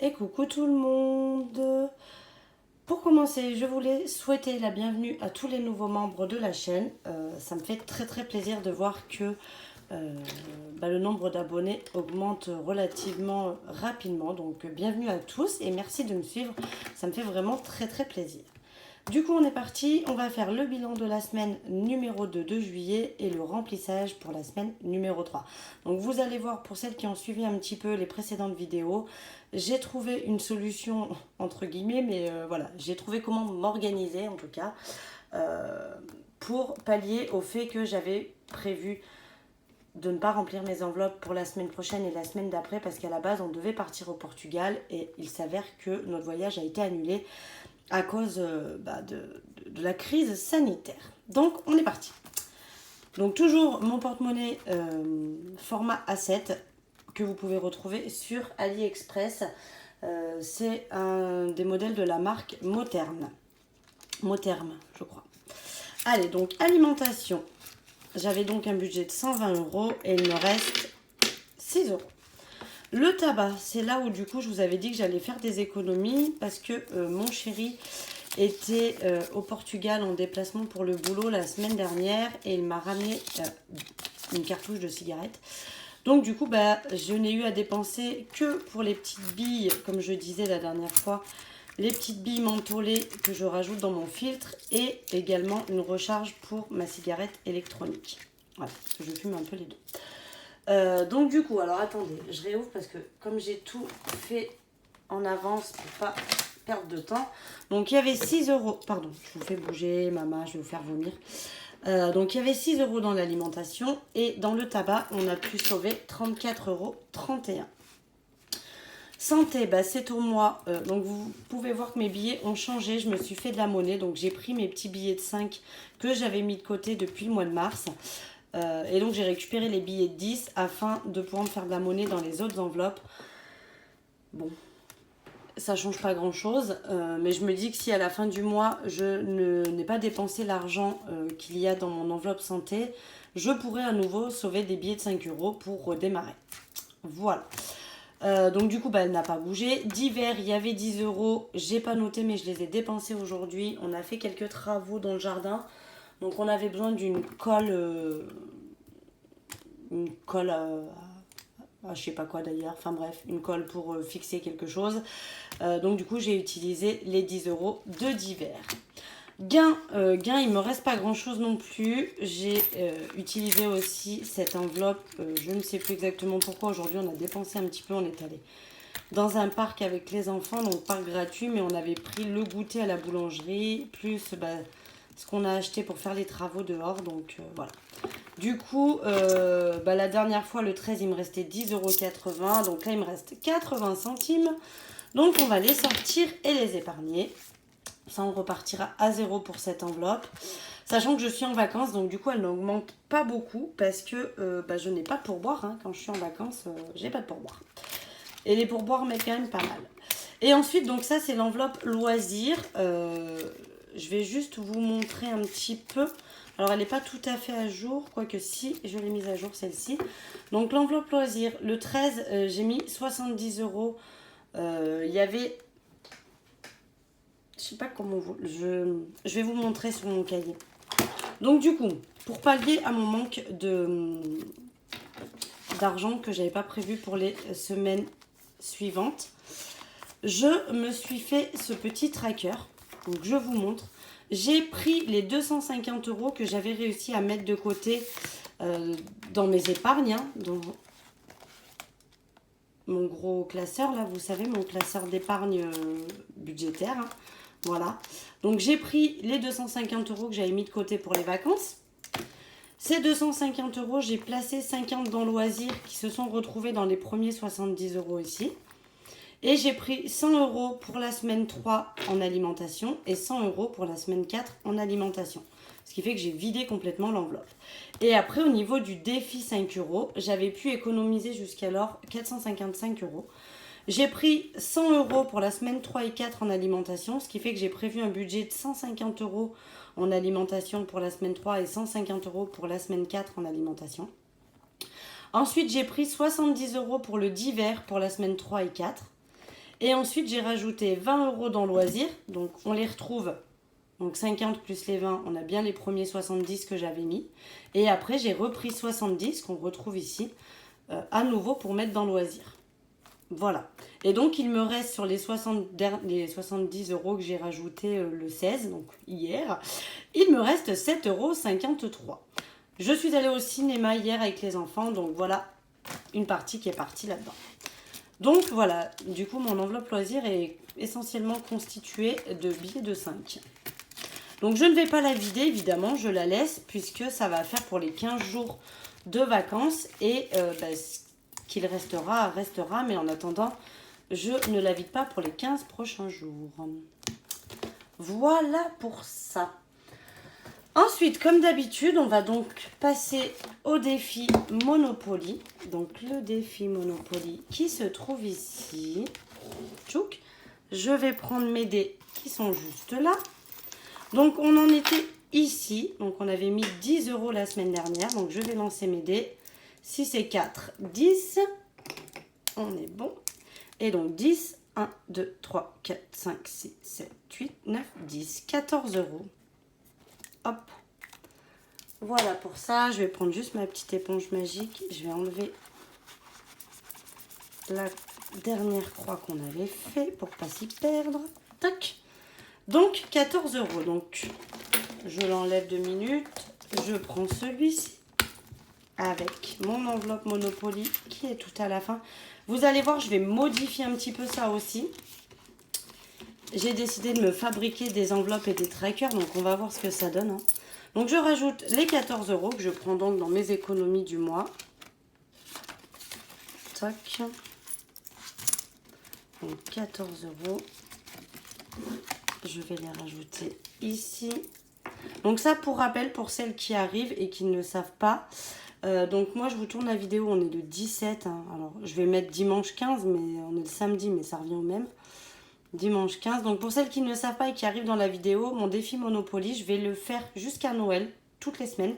Et coucou tout le monde. Pour commencer, je voulais souhaiter la bienvenue à tous les nouveaux membres de la chaîne. Ça me fait très plaisir de voir que le nombre d'abonnés augmente relativement rapidement. Donc bienvenue à tous et merci de me suivre. Ça me fait vraiment très plaisir. Du coup, on est parti. On va faire le bilan de la semaine numéro 2 de juillet et le remplissage pour la semaine numéro 3. Donc, vous allez voir, pour celles qui ont suivi un petit peu les précédentes vidéos, j'ai trouvé une solution, entre guillemets, mais voilà, j'ai trouvé comment m'organiser, en tout cas, pour pallier au fait que j'avais prévu de ne pas remplir mes enveloppes pour la semaine prochaine et la semaine d'après, parce qu'à la base, on devait partir au Portugal et il s'avère que notre voyage a été annulé à cause de la crise sanitaire. Donc on est parti. Donc toujours mon porte-monnaie format A7 que vous pouvez retrouver sur AliExpress. C'est un des modèles de la marque Motherm, je crois. Allez, donc alimentation. J'avais donc un budget de 120 € et il me reste 6 €. Le tabac, c'est là où du coup je vous avais dit que j'allais faire des économies parce que mon chéri était au Portugal en déplacement pour le boulot la semaine dernière et il m'a ramené une cartouche de cigarettes. Donc du coup je n'ai eu à dépenser que pour les petites billes, comme je disais la dernière fois, les petites billes mentholées que je rajoute dans mon filtre et également une recharge pour ma cigarette électronique. Voilà, je fume un peu les deux. Donc du coup, alors attendez, je réouvre parce que comme j'ai tout fait en avance pour pas perdre de temps. Donc il y avait 6 €, pardon, je vous fais bouger, maman, je vais vous faire vomir. Donc il y avait 6 € dans l'alimentation et dans le tabac, on a pu sauver 34,31 €. Santé, c'est au mois. Donc vous pouvez voir que mes billets ont changé. Je me suis fait de la monnaie. Donc j'ai pris mes petits billets de 5 que j'avais mis de côté depuis le mois de mars. Et donc j'ai récupéré les billets de 10 afin de pouvoir me faire de la monnaie dans les autres enveloppes. Bon, ça change pas grand chose, mais je me dis que si à la fin du mois je n'ai pas dépensé l'argent qu'il y a dans mon enveloppe santé, je pourrais à nouveau sauver des billets de 5 € pour redémarrer. Voilà. Donc du coup elle n'a pas bougé. D'hiver il y avait 10 €, j'ai pas noté mais je les ai dépensés aujourd'hui. On a fait quelques travaux dans le jardin. Donc on avait besoin d'une colle, je sais pas quoi d'ailleurs, enfin bref, une colle pour fixer quelque chose. Donc du coup j'ai utilisé les 10 € de d'hiver. Gain, il me reste pas grand chose non plus. J'ai utilisé aussi cette enveloppe, je ne sais plus exactement pourquoi. Aujourd'hui on a dépensé un petit peu, on est allé dans un parc avec les enfants, donc parc gratuit, mais on avait pris le goûter à la boulangerie, plus ce qu'on a acheté pour faire les travaux dehors, donc voilà. Du coup, la dernière fois, le 13, il me restait 10,80 €, donc là, il me reste 80 centimes. Donc, on va les sortir et les épargner. Ça, on repartira à 0 pour cette enveloppe. Sachant que je suis en vacances, donc du coup, elle n'augmente pas beaucoup parce que je n'ai pas de pourboire. Quand je suis en vacances, j'ai pas de pourboire. Et les pourboires mettent quand même pas mal. Et ensuite, donc ça, c'est l'enveloppe loisir. Je vais juste vous montrer un petit peu. Alors, elle n'est pas tout à fait à jour, quoique si, je l'ai mise à jour celle-ci. Donc, l'enveloppe loisir, le 13, j'ai mis 70 €. Il y avait... Je sais pas comment vous... Je vais vous montrer sur mon cahier. Donc, du coup, pour pallier à mon manque d'argent que j'avais pas prévu pour les semaines suivantes, je me suis fait ce petit tracker. Donc, je vous montre. J'ai pris les 250 € que j'avais réussi à mettre de côté dans mes épargnes, dans mon gros classeur, là, vous savez, mon classeur d'épargne budgétaire. Voilà. Donc, j'ai pris les 250 € que j'avais mis de côté pour les vacances. Ces 250 €, j'ai placé 50 dans loisirs qui se sont retrouvés dans les premiers 70 € ici. Et j'ai pris 100 € pour la semaine 3 en alimentation et 100 € pour la semaine 4 en alimentation. Ce qui fait que j'ai vidé complètement l'enveloppe. Et après, au niveau du défi 5 €, j'avais pu économiser jusqu'alors 455 €. J'ai pris 100 € pour la semaine 3 et 4 en alimentation, ce qui fait que j'ai prévu un budget de 150 € en alimentation pour la semaine 3 et 150 € pour la semaine 4 en alimentation. Ensuite, j'ai pris 70 € pour le d'hiver pour la semaine 3 et 4. Et ensuite, j'ai rajouté 20 € dans loisirs. Donc, on les retrouve. Donc, 50 plus les 20, on a bien les premiers 70 que j'avais mis. Et après, j'ai repris 70 qu'on retrouve ici, à nouveau pour mettre dans loisirs. Voilà. Et donc, il me reste sur les 70 € que j'ai rajouté le 16, donc hier, il me reste 7,53 €. Je suis allée au cinéma hier avec les enfants, donc voilà une partie qui est partie là-dedans. Donc voilà, du coup, mon enveloppe loisir est essentiellement constituée de billets de 5. Donc je ne vais pas la vider, évidemment, je la laisse puisque ça va faire pour les 15 jours de vacances et ce qu'il restera, restera. Mais en attendant, je ne la vide pas pour les 15 prochains jours. Voilà pour ça. Ensuite, comme d'habitude, on va donc passer au défi Monopoly. Donc le défi Monopoly qui se trouve ici. Tchouk. Je vais prendre mes dés qui sont juste là. Donc on en était ici. Donc on avait mis 10 € la semaine dernière. Donc je vais lancer mes dés. 6 et 4, 10. On est bon. Et donc 10, 1, 2, 3, 4, 5, 6, 7, 8, 9, 10, 14 €. Hop. Voilà pour ça. Je vais prendre juste ma petite éponge magique. Je vais enlever la dernière croix qu'on avait fait pour pas s'y perdre. Tac. Donc 14 €. Donc je l'enlève 2 minutes. Je prends celui-ci avec mon enveloppe Monopoly qui est tout à la fin. Vous allez voir, je vais modifier un petit peu ça aussi. J'ai décidé de me fabriquer des enveloppes et des trackers, donc on va voir ce que ça donne. Hein. Donc je rajoute les 14 € que je prends donc dans mes économies du mois. Tac. Donc 14 €. Je vais les rajouter ici. Donc ça, pour rappel, pour celles qui arrivent et qui ne le savent pas. Donc moi, je vous tourne la vidéo, on est le 17. Hein. Alors, je vais mettre dimanche 15, mais on est le samedi, mais ça revient au même. Dimanche 15. Donc pour celles qui ne le savent pas et qui arrivent dans la vidéo, mon défi Monopoly, je vais le faire jusqu'à Noël, toutes les semaines.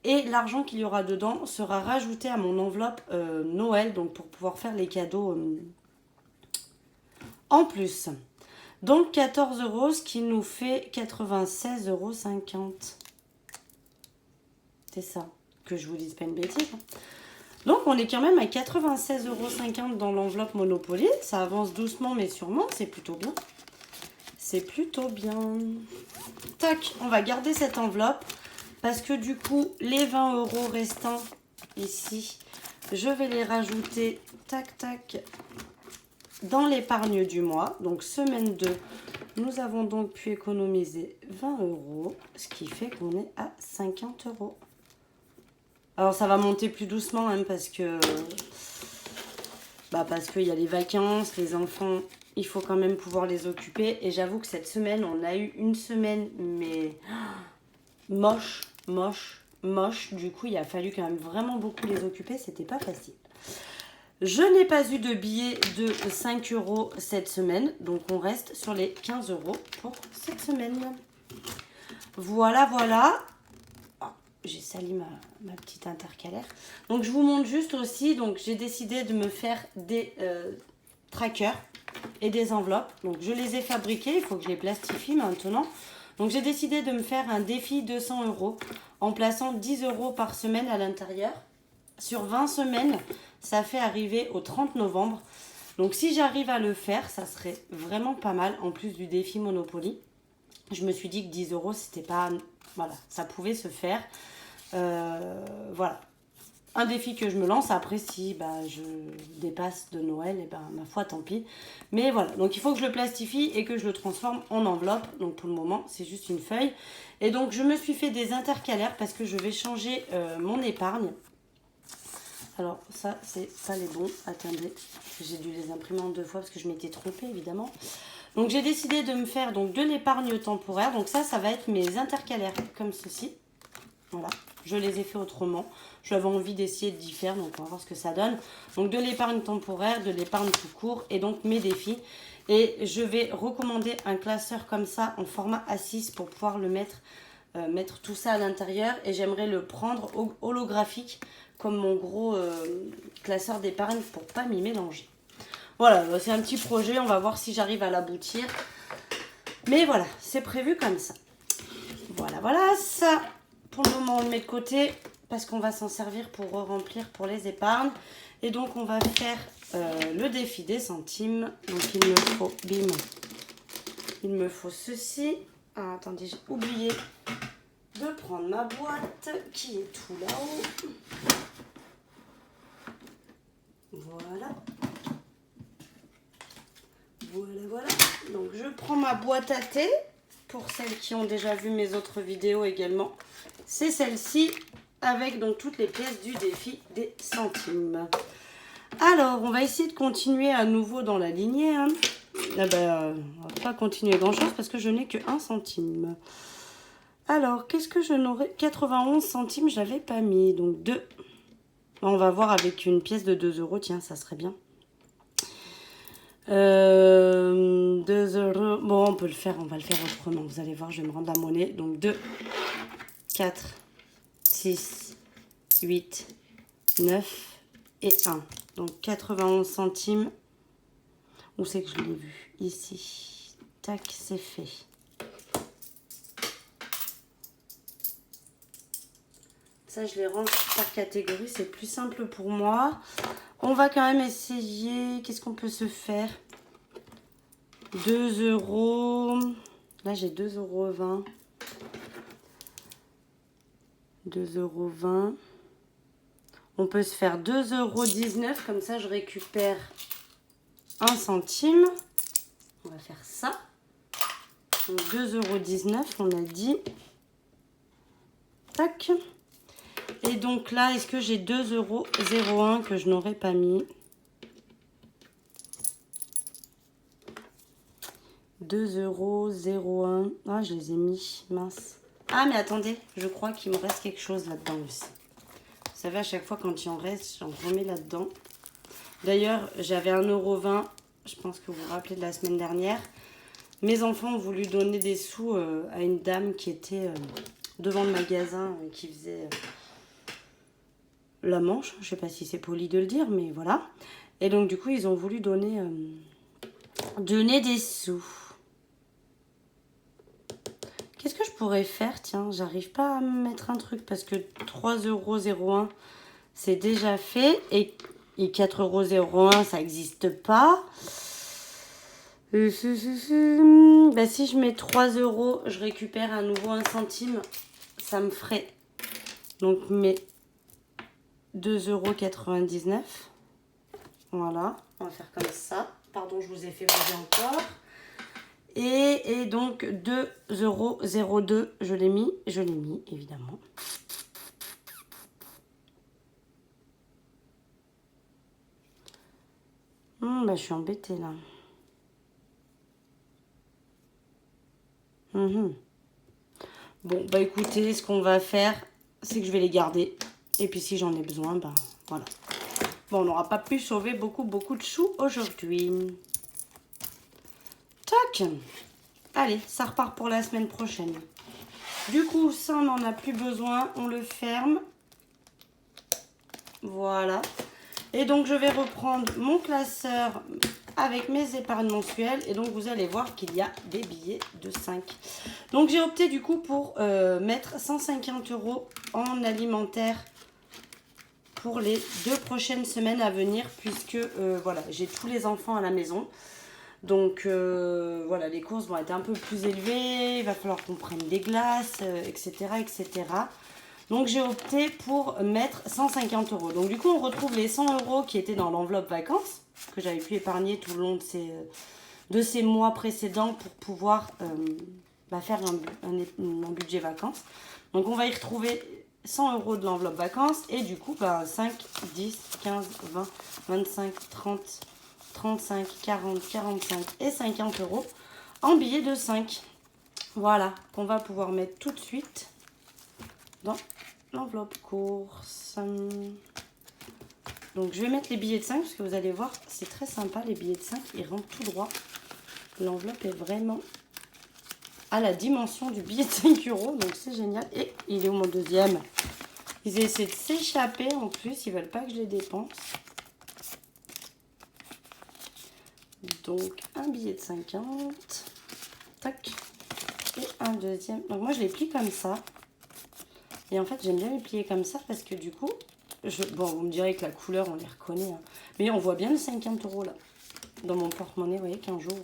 Et l'argent qu'il y aura dedans sera rajouté à mon enveloppe Noël, donc pour pouvoir faire les cadeaux en plus. Donc 14 €, ce qui nous fait 96,50 €. C'est ça, que je vous dise pas une bêtise. Donc on est quand même à 96,50 € dans l'enveloppe Monopoly. Ça avance doucement mais sûrement, c'est plutôt bien. C'est plutôt bien. Tac, on va garder cette enveloppe. Parce que du coup, les 20 € restants ici, je vais les rajouter, tac, tac, dans l'épargne du mois. Donc semaine 2, nous avons donc pu économiser 20 €, ce qui fait qu'on est à 50 €. Alors ça va monter plus doucement hein, parce qu'il y a les vacances, les enfants, il faut quand même pouvoir les occuper. Et j'avoue que cette semaine, on a eu une semaine, mais moche. Du coup, il a fallu quand même vraiment beaucoup les occuper, c'était pas facile. Je n'ai pas eu de billets de 5 € cette semaine, donc on reste sur les 15 € pour cette semaine. Voilà. J'ai sali ma petite intercalaire. Donc je vous montre juste aussi, donc j'ai décidé de me faire des trackers et des enveloppes. Donc je les ai fabriqués, il faut que je les plastifie maintenant. Donc j'ai décidé de me faire un défi 200 € en plaçant 10 € par semaine à l'intérieur. Sur 20 semaines, ça fait arriver au 30 novembre. Donc si j'arrive à le faire, ça serait vraiment pas mal en plus du défi Monopoly. Je me suis dit que 10 € c'était pas... Voilà, ça pouvait se faire. Voilà. Un défi que je me lance. Après, si je dépasse de Noël, et ma foi, tant pis. Mais voilà. Donc, il faut que je le plastifie et que je le transforme en enveloppe. Donc, pour le moment, c'est juste une feuille. Et donc, je me suis fait des intercalaires parce que je vais changer mon épargne. Alors, ça, c'est pas les bons. Attendez. J'ai dû les imprimer en 2 fois parce que je m'étais trompée, évidemment. Donc j'ai décidé de me faire donc de l'épargne temporaire. Donc ça va être mes intercalaires comme ceci. Voilà, je les ai fait autrement. J'avais envie d'essayer d'y faire, donc on va voir ce que ça donne. Donc de l'épargne temporaire, de l'épargne tout court et donc mes défis. Et je vais recommander un classeur comme ça en format A6 pour pouvoir le mettre tout ça à l'intérieur. Et j'aimerais le prendre holographique comme mon gros classeur d'épargne pour pas m'y mélanger. Voilà, c'est un petit projet. On va voir si j'arrive à l'aboutir. Mais voilà, c'est prévu comme ça. Voilà, ça, pour le moment, on le met de côté parce qu'on va s'en servir pour remplir pour les épargnes. Et donc, on va faire le défi des centimes. Donc, il me faut, bim, il me faut ceci. Ah, attendez, j'ai oublié de prendre ma boîte qui est tout là-haut. Voilà. Voilà. Donc, je prends ma boîte à thé. Pour celles qui ont déjà vu mes autres vidéos également, c'est celle-ci avec donc toutes les pièces du défi des centimes. Alors, on va essayer de continuer à nouveau dans la lignée. Hein. On va pas continuer grand-chose parce que je n'ai que 1 centime. Alors, qu'est-ce que je n'aurais... 91 centimes, je l'avais pas mis. Donc 2. On va voir avec une pièce de 2 euros. Tiens, ça serait bien. 2 euros. Bon, on va le faire autrement. Vous allez voir, je vais me rendre la monnaie. Donc 2, 4, 6, 8, 9 et 1. Donc 91 centimes. Où c'est que je l'ai vu? Ici. Tac, c'est fait. Ça, je les range par catégorie. C'est plus simple pour moi. On va quand même essayer. Qu'est-ce qu'on peut se faire? 2 euros. Là, j'ai 2,20 euros. 2,20 euros. On peut se faire 2,19 euros. Comme ça, je récupère 1 centime. On va faire ça. Donc 2,19 euros, on a dit. Tac. Et donc là, est-ce que j'ai 2,01 euros que je n'aurais pas mis? 2,01 euros. Ah, je les ai mis. Mince. Ah, mais attendez, je crois qu'il me reste quelque chose là-dedans aussi. Vous savez, à chaque fois, quand il en reste, j'en remets là-dedans. D'ailleurs, j'avais 1,20 €. Je pense que vous vous rappelez de la semaine dernière. Mes enfants ont voulu donner des sous à une dame qui était devant le magasin, qui faisait la manche. Je ne sais pas si c'est poli de le dire, mais voilà. Et donc, du coup, ils ont voulu donner des sous. Qu'est-ce que je pourrais faire? Tiens, j'arrive pas à me mettre un truc parce que 3,01 €, c'est déjà fait. Et 4,01 €, ça n'existe pas. Bah, si je mets 3 €, je récupère à nouveau 1 centime. Ça me ferait donc mes 2,99 €. Voilà, on va faire comme ça. Pardon, je vous ai fait bouger encore. Et donc 2,02 €, je l'ai mis, évidemment. Bah, je suis embêtée là. Bon, bah écoutez, ce qu'on va faire, c'est que je vais les garder. Et puis si j'en ai besoin, ben voilà. Bon, on n'aura pas pu sauver beaucoup de choux aujourd'hui. Tac. Allez, ça repart pour la semaine prochaine. Du coup, ça, on n'en a plus besoin. On le ferme. Voilà. Et donc, je vais reprendre mon classeur avec mes épargnes mensuelles. Et donc, vous allez voir qu'il y a des billets de 5. Donc, j'ai opté du coup pour mettre 150 € en alimentaire pour les 2 prochaines semaines à venir. Puisque, voilà, j'ai tous les enfants à la maison. Donc, voilà, les courses vont être un peu plus élevées. Il va falloir qu'on prenne des glaces, etc., etc. Donc, j'ai opté pour mettre 150 €. Donc, du coup, on retrouve les 100 € qui étaient dans l'enveloppe vacances, que j'avais pu épargner tout le long de ces mois précédents pour pouvoir faire un budget vacances. Donc, on va y retrouver 100 € de l'enveloppe vacances. Et du coup, 5, 10, 15, 20, 25, 30, 35, 40, 45 et 50 € en billets de 5. Voilà, qu'on va pouvoir mettre tout de suite dans l'enveloppe course. Donc, je vais mettre les billets de 5 parce que vous allez voir, c'est très sympa. Les billets de 5, ils rentrent tout droit. L'enveloppe est vraiment à la dimension du billet de 5 €. Donc, c'est génial. Et il est où mon deuxième? Ils essaient de s'échapper en plus. Ils veulent pas que je les dépense. Donc un billet de 50. Tac. Et un deuxième. Donc moi je les plie comme ça. Et en fait j'aime bien les plier comme ça parce que du coup, bon vous me direz que la couleur on les reconnaît. Hein. Mais on voit bien le 50 € là. Dans mon porte-monnaie, vous voyez qu'un jour.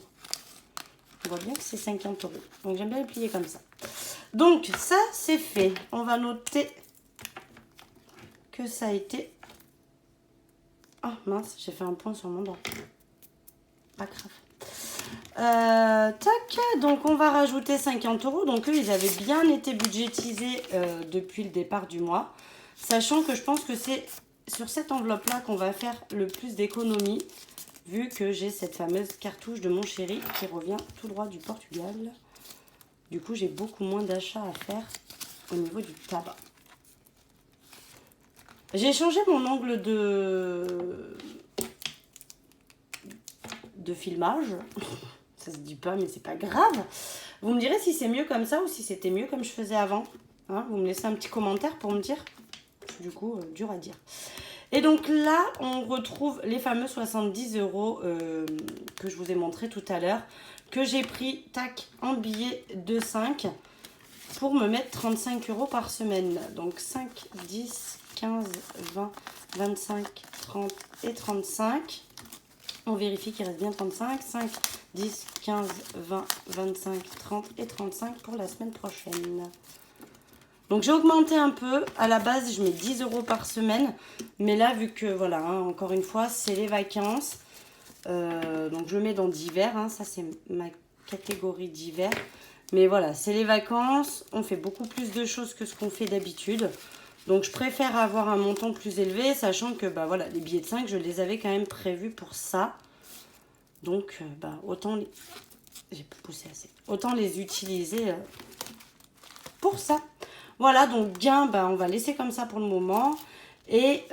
On voit bien que c'est 50 €. Donc j'aime bien les plier comme ça. Donc ça c'est fait. On va noter que ça a été... Ah mince, j'ai fait un point sur mon doigt. Pas grave. Tac, donc on va rajouter 50 €. Donc eux, ils avaient bien été budgétisés depuis le départ du mois. Sachant que je pense que c'est sur cette enveloppe-là qu'on va faire le plus d'économies. Vu que j'ai cette fameuse cartouche de mon chéri qui revient tout droit du Portugal. Du coup, j'ai beaucoup moins d'achats à faire au niveau du tabac. J'ai changé mon angle de filmage. Ça se dit pas, mais c'est pas grave. Vous me direz si c'est mieux comme ça ou si c'était mieux comme je faisais avant. Hein, vous me laissez un petit commentaire pour me dire. Du coup, dur à dire. Et donc là, on retrouve les fameux 70 € que je vous ai montré tout à l'heure. Que j'ai pris, tac, en billet de 5 pour me mettre 35 € par semaine. Donc 5, 10, 15, 20, 25, 30 et 35. On vérifie qu'il reste bien 35. 5, 10, 15, 20, 25, 30 et 35 pour la semaine prochaine. Donc j'ai augmenté un peu. À la base, je mets 10 € par semaine. Mais là, vu que, voilà, hein, encore une fois, c'est les vacances. Donc je mets dans d'hiver. Hein, ça, c'est ma catégorie d'hiver. Mais voilà, c'est les vacances. On fait beaucoup plus de choses que ce qu'on fait d'habitude. Donc je préfère avoir un montant plus élevé, sachant que bah voilà, les billets de 5, je les avais quand même prévus pour ça. Donc bah autant les... J'ai poussé assez. Autant les utiliser pour ça. Voilà, donc gain, bah, on va laisser comme ça pour le moment. Et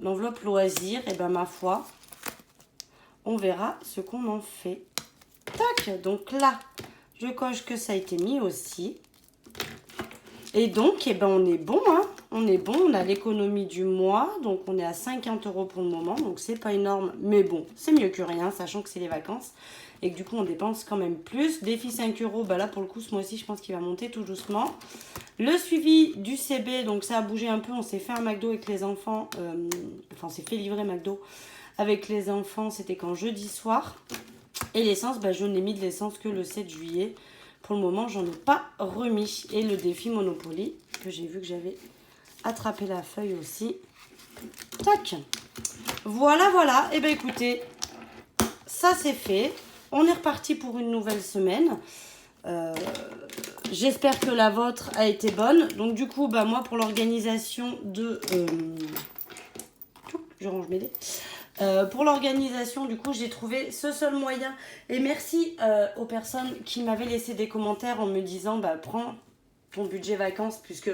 l'enveloppe loisir, et ben ma foi, on verra ce qu'on en fait. Tac, donc là, je coche que ça a été mis aussi. Et donc, eh ben, on est bon, hein. On est bon, on a l'économie du mois. Donc, on est à 50 € pour le moment. Donc, c'est pas énorme, mais bon, c'est mieux que rien, sachant que c'est les vacances. Et que du coup, on dépense quand même plus. Défi 5 €, bah là, pour le coup, ce mois-ci, je pense qu'il va monter tout doucement. Le suivi du CB, donc ça a bougé un peu. On s'est fait un McDo avec les enfants. Enfin, on s'est fait livrer McDo avec les enfants. C'était quand jeudi soir. Et l'essence, bah, je n'ai mis de l'essence que le 7 juillet. Pour le moment, j'en ai pas remis. Et le défi Monopoly, que j'ai vu que j'avais attrapé la feuille aussi. Tac. Voilà, voilà. Et bien écoutez, ça c'est fait. On est reparti pour une nouvelle semaine. J'espère que la vôtre a été bonne. Donc du coup, bah, moi pour l'organisation de... je range mes dés. Pour l'organisation, du coup, j'ai trouvé ce seul moyen. Et merci aux personnes qui m'avaient laissé des commentaires en me disant, bah, prends ton budget vacances puisque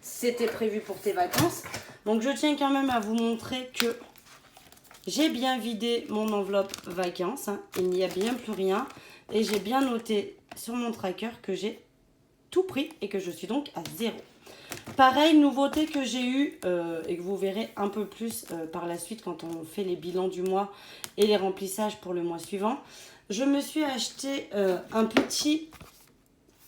c'était prévu pour tes vacances. Donc, je tiens quand même à vous montrer que j'ai bien vidé mon enveloppe vacances. Hein, il n'y a bien plus rien. Et j'ai bien noté sur mon tracker que j'ai tout pris et que je suis donc à 0. Pareil, nouveauté que j'ai eue et que vous verrez un peu plus par la suite quand on fait les bilans du mois et les remplissages pour le mois suivant. Je me suis acheté un petit